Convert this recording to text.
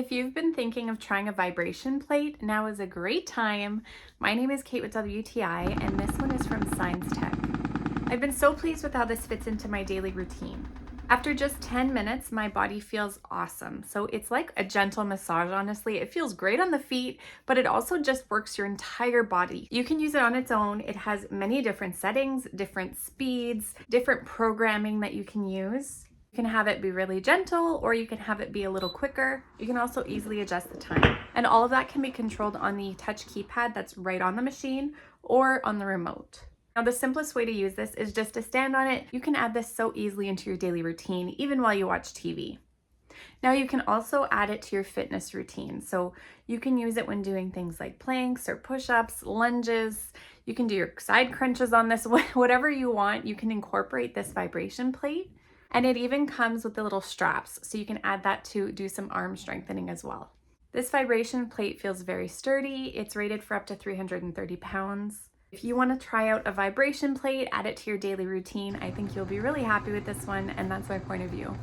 If you've been thinking of trying a vibration plate, now is a great time. My name is Kate with WTI, and this one is from Signstek. I've been so pleased with how this fits into my daily routine. After just 10 minutes, my body feels awesome. So it's like a gentle massage, honestly. It feels great on the feet, but it also just works your entire body. You can use it on its own. It has many different settings, different speeds, different programming that you can use. You can have it be really gentle, or you can have it be a little quicker. You can also easily adjust the time. And all of that can be controlled on the touch keypad that's right on the machine or on the remote. Now, the simplest way to use this is just to stand on it. You can add this so easily into your daily routine, even while you watch TV. Now, you can also add it to your fitness routine. So you can use it when doing things like planks or push-ups, lunges. You can do your side crunches on this, whatever you want. You can incorporate this vibration plate. And it even comes with the little straps, so you can add that to do some arm strengthening as well. This vibration plate feels very sturdy. It's rated for up to 330 pounds. If you want to try out a vibration plate, add it to your daily routine, I think you'll be really happy with this one, and that's my point of view.